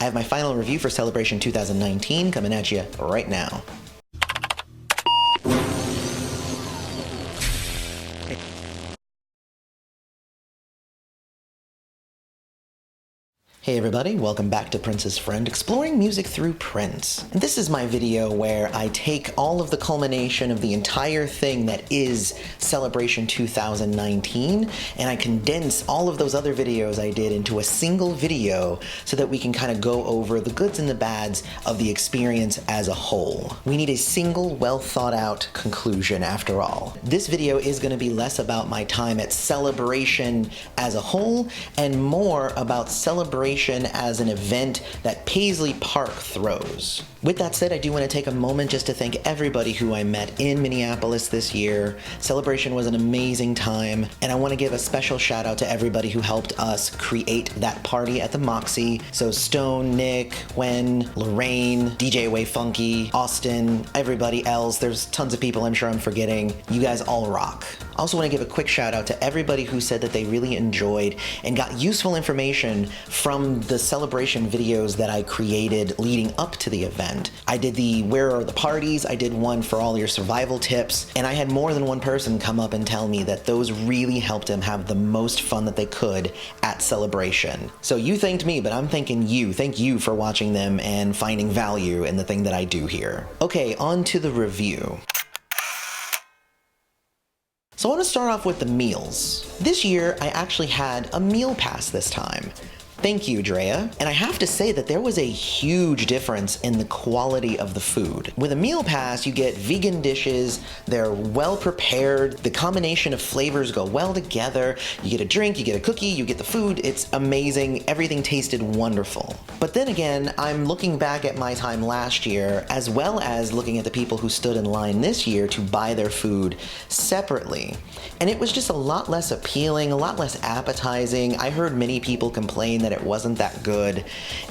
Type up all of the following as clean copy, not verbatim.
I have my final review for Celebration 2019 coming at you right now. Hey everybody, welcome back to Prince's Friend, exploring music through Prince. And this is my video where I take all of the culmination of the entire thing that is Celebration 2019, and I condense all of those other videos I did into a single video so that we can kind of go over the goods and the bads of the experience as a whole. We need a single, well thought out conclusion after all. This video is going to be less about my time at Celebration as a whole and more about Celebration as an event that Paisley Park throws. With that said, I do want to take a moment just to thank everybody who I met in Minneapolis this year. Celebration was an amazing time, and I want to give a special shout out to everybody who helped us create that party at the Moxie. So Stone, Nick, Gwen, Lorraine, DJ Way Funky, Austin, everybody else. There's tons of people I'm sure I'm forgetting. You guys all rock. I also want to give a quick shout out to everybody who said that they really enjoyed and got useful information from the Celebration videos that I created leading up to the event. I did the Where Are the Parties, I did one for all your survival tips, and I had more than one person come up and tell me that those really helped them have the most fun that they could at Celebration. So you thanked me, but I'm thanking you. Thank you for watching them and finding value in the thing that I do here. Okay, on to the review. So I want to start off with the meals. This year, I actually had a meal pass this time. Thank you, Drea. And I have to say that there was a huge difference in the quality of the food. With a meal pass, you get vegan dishes, they're well prepared, the combination of flavors go well together, you get a drink, you get a cookie, you get the food, it's amazing, everything tasted wonderful. But then again, I'm looking back at my time last year, as well as looking at the people who stood in line this year to buy their food separately. And it was just a lot less appealing, a lot less appetizing. I heard many people complain that it wasn't that good.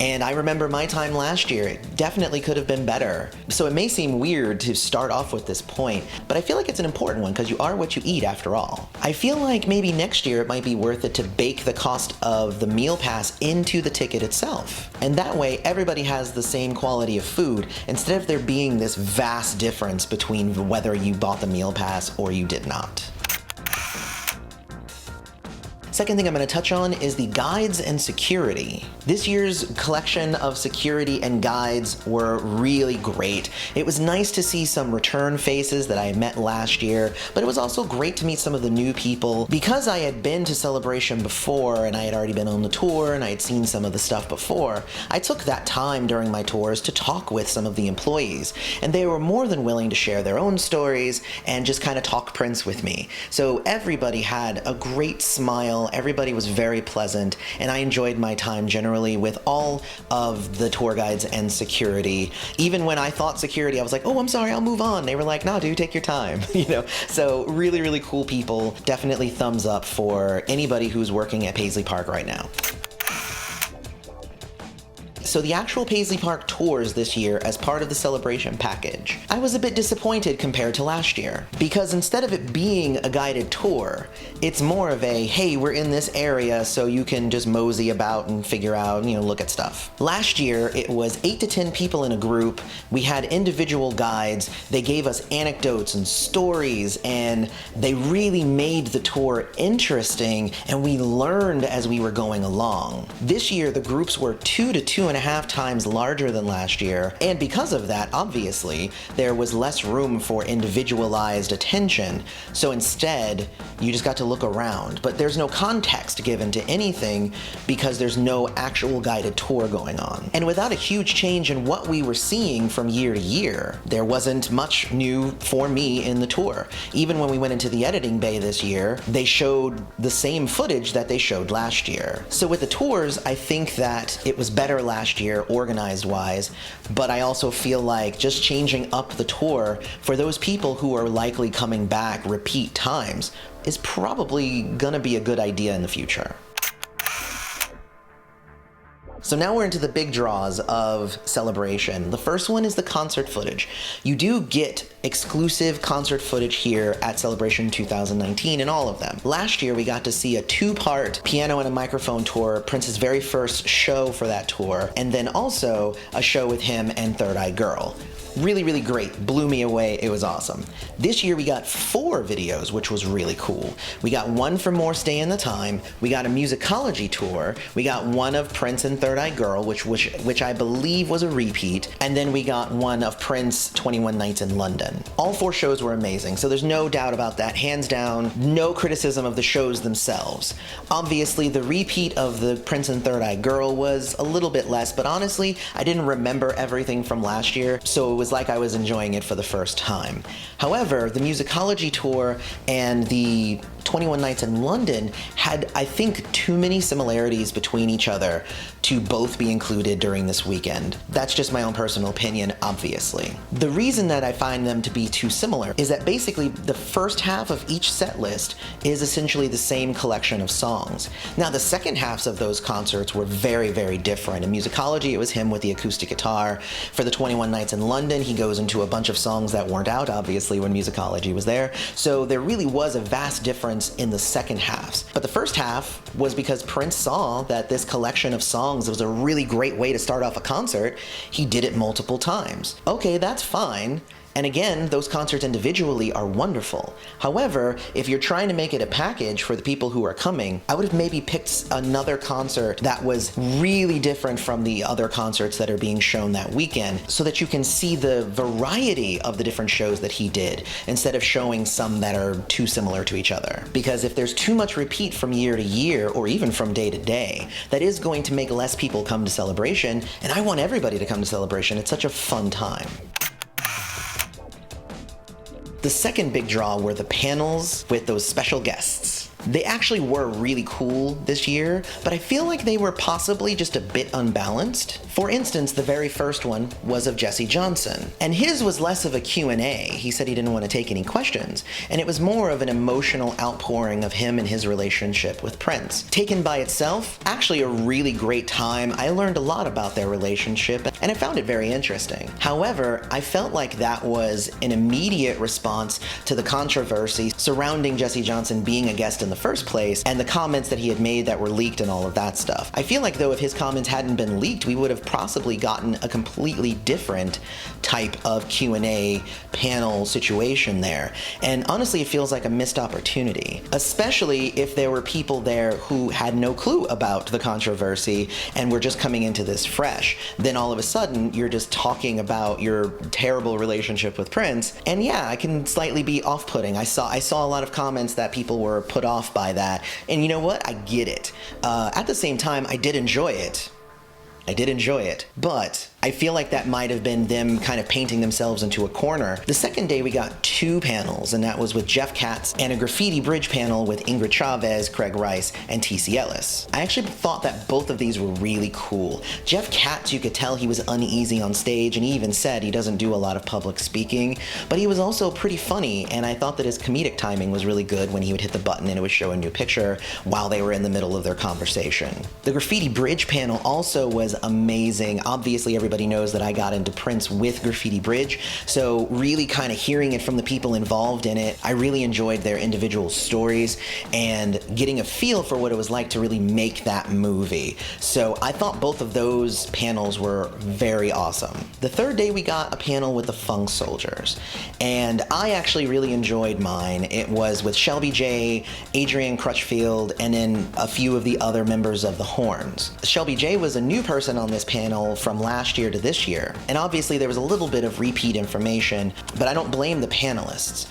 And I remember my time last year, it definitely could have been better. So it may seem weird to start off with this point, but I feel like it's an important one because you are what you eat after all. I feel like maybe next year it might be worth it to bake the cost of the meal pass into the ticket itself. And that way everybody has the same quality of food instead of there being this vast difference between whether you bought the meal pass or you did not. Second thing I'm going to touch on is the guides and security. This year's collection of security and guides were really great. It was nice to see some return faces that I met last year, but it was also great to meet some of the new people. Because I had been to Celebration before and I had already been on the tour and I had seen some of the stuff before, I took that time during my tours to talk with some of the employees, and they were more than willing to share their own stories and just kind of talk Prince with me. So everybody had a great smile. Everybody was very pleasant, and I enjoyed my time generally with all of the tour guides and security. Even when I thought security, I was like, oh, I'm sorry, I'll move on. They were like, no, dude, take your time, you know? So really, really cool people. Definitely thumbs up for anybody who's working at Paisley Park right now. So the actual Paisley Park tours this year as part of the Celebration package, I was a bit disappointed compared to last year, because instead of it being a guided tour, it's more of a, hey, we're in this area so you can just mosey about and figure out, look at stuff. Last year, it was 8 to 10 people in a group. We had individual guides. They gave us anecdotes and stories, and they really made the tour interesting, and we learned as we were going along. This year, the groups were 2 to 2.5 times larger than last year, and because of that, obviously, there was less room for individualized attention, so instead, you just got to look around. But there's no context given to anything because there's no actual guided tour going on. And without a huge change in what we were seeing from year to year, there wasn't much new for me in the tour. Even when we went into the editing bay this year, they showed the same footage that they showed last year. So with the tours, I think that it was better last year organized wise, but I also feel like just changing up the tour for those people who are likely coming back repeat times is probably gonna be a good idea in the future. So now we're into the big draws of Celebration. The first one is the concert footage. You do get exclusive concert footage here at Celebration 2019 in all of them. Last year we got to see a two-part piano and a microphone tour, Prince's very first show for that tour, and then also a show with him and Third Eye Girl. Really, really great. Blew me away. It was awesome. This year we got 4 videos, which was really cool. We got one for More Stay in the Time. We got a musicology tour. We got one of Prince and Third Eye Girl, which I believe was a repeat. And then we got one of Prince 21 Nights in London. All 4 shows were amazing, so there's no doubt about that. Hands down, no criticism of the shows themselves. Obviously, the repeat of the Prince and Third Eye Girl was a little bit less, but honestly, I didn't remember everything from last year, so it was like I was enjoying it for the first time. However, the musicology tour and the 21 Nights in London had, I think, too many similarities between each other to both be included during this weekend. That's just my own personal opinion, obviously. The reason that I find them to be too similar is that basically the first half of each set list is essentially the same collection of songs. Now, the second halves of those concerts were very, very different. In musicology, it was him with the acoustic guitar. For the 21 Nights in London, he goes into a bunch of songs that weren't out, obviously, when musicology was there. So there really was a vast difference in the second halves. But the first half was because Prince saw that this collection of songs was a really great way to start off a concert. He did it multiple times. Okay, that's fine. And again, those concerts individually are wonderful. However, if you're trying to make it a package for the people who are coming, I would have maybe picked another concert that was really different from the other concerts that are being shown that weekend, so that you can see the variety of the different shows that he did, instead of showing some that are too similar to each other. Because if there's too much repeat from year to year, or even from day to day, that is going to make less people come to Celebration, and I want everybody to come to Celebration. It's such a fun time. The second big draw were the panels with those special guests. They actually were really cool this year, but I feel like they were possibly just a bit unbalanced. For instance, the very first one was of Jesse Johnson, and his was less of a Q&A. He said he didn't want to take any questions, and it was more of an emotional outpouring of him and his relationship with Prince. Taken by itself, actually a really great time. I learned a lot about their relationship, and I found it very interesting. However, I felt like that was an immediate response to the controversy surrounding Jesse Johnson being a guest in the first place, and the comments that he had made that were leaked and all of that stuff. I feel like though if his comments hadn't been leaked, we would have possibly gotten a completely different type of Q&A panel situation there. And honestly, it feels like a missed opportunity, especially if there were people there who had no clue about the controversy and were just coming into this fresh. Then all of a sudden, you're just talking about your terrible relationship with Prince, and yeah, I can slightly be off-putting. I saw a lot of comments that people were put off by that, and you know what? I get it. At the same time, I did enjoy it. But I feel like that might have been them kind of painting themselves into a corner. The second day we got 2 panels, and that was with Jeff Katz and a graffiti bridge panel with Ingrid Chavez, Craig Rice, and TC Ellis. I actually thought that both of these were really cool. Jeff Katz, you could tell he was uneasy on stage, and he even said he doesn't do a lot of public speaking, but he was also pretty funny, and I thought that his comedic timing was really good when he would hit the button and it would show a new picture while they were in the middle of their conversation. The graffiti bridge panel also was amazing. Obviously, everybody knows that I got into Prince with Graffiti Bridge, so really kind of hearing it from the people involved in it, I really enjoyed their individual stories and getting a feel for what it was like to really make that movie. So I thought both of those panels were very awesome. The third day we got a panel with the Funk Soldiers, and I actually really enjoyed mine. It was with Shelby J, Adrian Crutchfield, and then a few of the other members of the Horns. Shelby J was a new person on this panel from last year to this year, and obviously there was a little bit of repeat information, but I don't blame the panelists.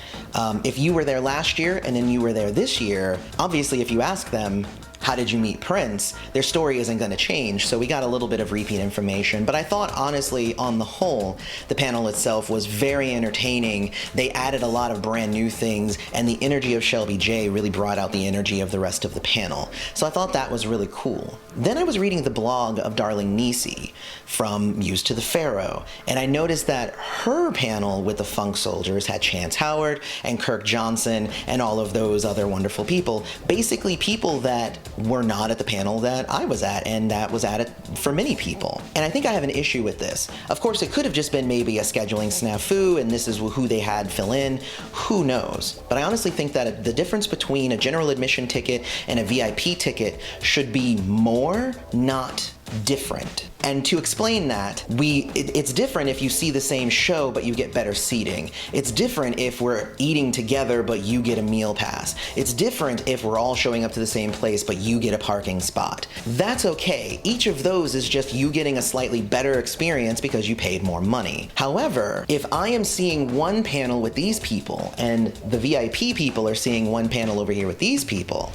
If you were there last year and then you were there this year, obviously if you ask them, how did you meet Prince, their story isn't going to change, so we got a little bit of repeat information. But I thought, honestly, on the whole, the panel itself was very entertaining. They added a lot of brand new things, and the energy of Shelby J really brought out the energy of the rest of the panel. So I thought that was really cool. Then I was reading the blog of Darling Nisi from Muse to the Pharaoh, and I noticed that her panel with the Funk Soldiers had Chance Howard and Kirk Johnson and all of those other wonderful people. Basically people that were not at the panel that I was at, and that was at it for many people. And I think I have an issue with this. Of course, it could have just been maybe a scheduling snafu, and this is who they had fill in. Who knows? But I honestly think that the difference between a general admission ticket and a VIP ticket should be more, not different. And to explain that, it's different if you see the same show but you get better seating. It's different if we're eating together but you get a meal pass. It's different if we're all showing up to the same place but you get a parking spot. That's okay. Each of those is just you getting a slightly better experience because you paid more money. However, if I am seeing one panel with these people and the VIP people are seeing one panel over here with these people,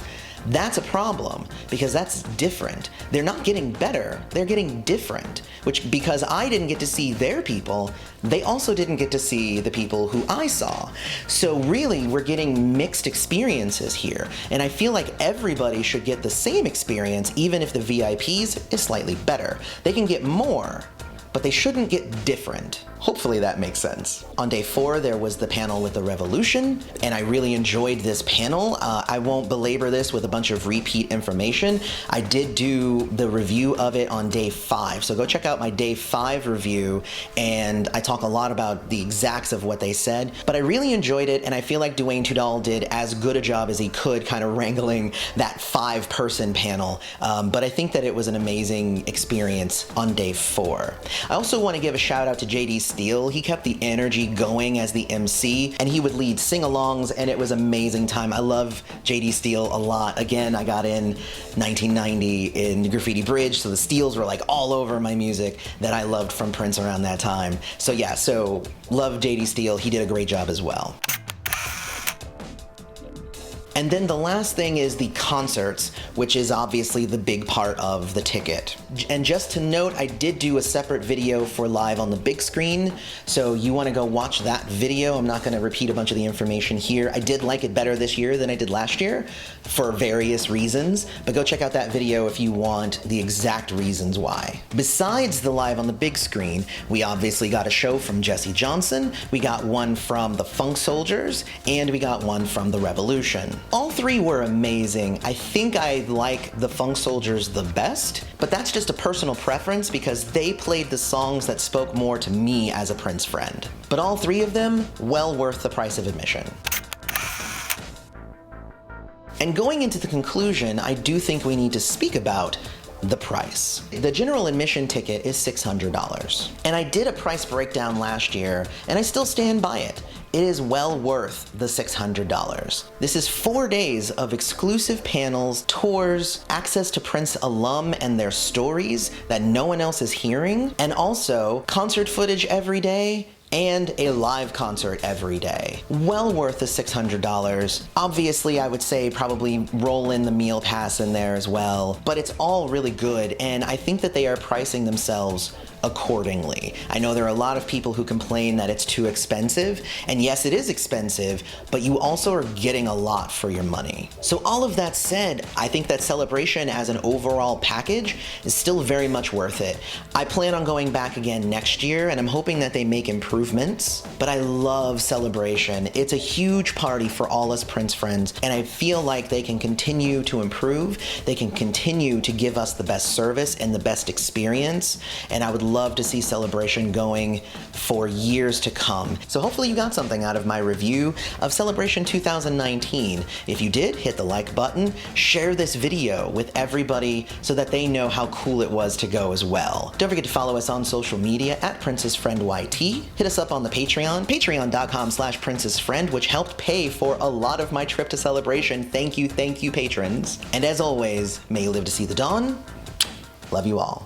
that's a problem, because that's different. They're not getting better, they're getting different. Which, because I didn't get to see their people, they also didn't get to see the people who I saw. So really, we're getting mixed experiences here. And I feel like everybody should get the same experience, even if the VIPs is slightly better. They can get more, but they shouldn't get different. Hopefully that makes sense. On day 4, there was the panel with the Revolution, and I really enjoyed this panel. I won't belabor this with a bunch of repeat information. I did do the review of it on day 5, so go check out my day 5 review, and I talk a lot about the exacts of what they said, but I really enjoyed it, and I feel like Dwayne Tudal did as good a job as he could kind of wrangling that 5-person panel, but I think that it was an amazing experience on day 4. I also want to give a shout out to JD Steele. He kept the energy going as the MC, and he would lead sing-alongs, and it was an amazing time. I love JD Steele a lot. Again, I got in 1990 in Graffiti Bridge, so the Steels were like all over my music that I loved from Prince around that time. So yeah, so love JD Steele. He did a great job as well. And then the last thing is the concerts, which is obviously the big part of the ticket. And just to note, I did do a separate video for Live on the Big Screen, so you want to go watch that video. I'm not going to repeat a bunch of the information here. I did like it better this year than I did last year for various reasons, but go check out that video if you want the exact reasons why. Besides the Live on the Big Screen, we obviously got a show from Jesse Johnson, we got one from the Funk Soldiers, and we got one from the Revolution. All 3 were amazing. I think I like the Funk Soldiers the best, but that's just a personal preference because they played the songs that spoke more to me as a Prince friend. But all 3 of them, well worth the price of admission. And going into the conclusion, I do think we need to speak about the price. The general admission ticket is $600. And I did a price breakdown last year, and I still stand by it. It is well worth the $600. This is 4 days of exclusive panels, tours, access to Prince alum and their stories that no one else is hearing, and also concert footage every day, and a live concert every day. Well worth the $600. Obviously, I would say probably roll in the meal pass in there as well, but it's all really good, and I think that they are pricing themselves accordingly. I know there are a lot of people who complain that it's too expensive, and yes, it is expensive, but you also are getting a lot for your money. So all of that said, I think that Celebration as an overall package is still very much worth it. I plan on going back again next year, and I'm hoping that they make improvements, but I love Celebration. It's a huge party for all us Prince friends, and I feel like they can continue to improve, they can continue to give us the best service and the best experience, and I would love to see Celebration going for years to come. So hopefully you got something out of my review of Celebration 2019. If you did, hit the like button, share this video with everybody so that they know how cool it was to go as well. Don't forget to follow us on social media at PrincessFriendYT. Hit us up on the Patreon, patreon.com/princessfriend, which helped pay for a lot of my trip to Celebration. Thank you, patrons. And as always, may you live to see the dawn. Love you all.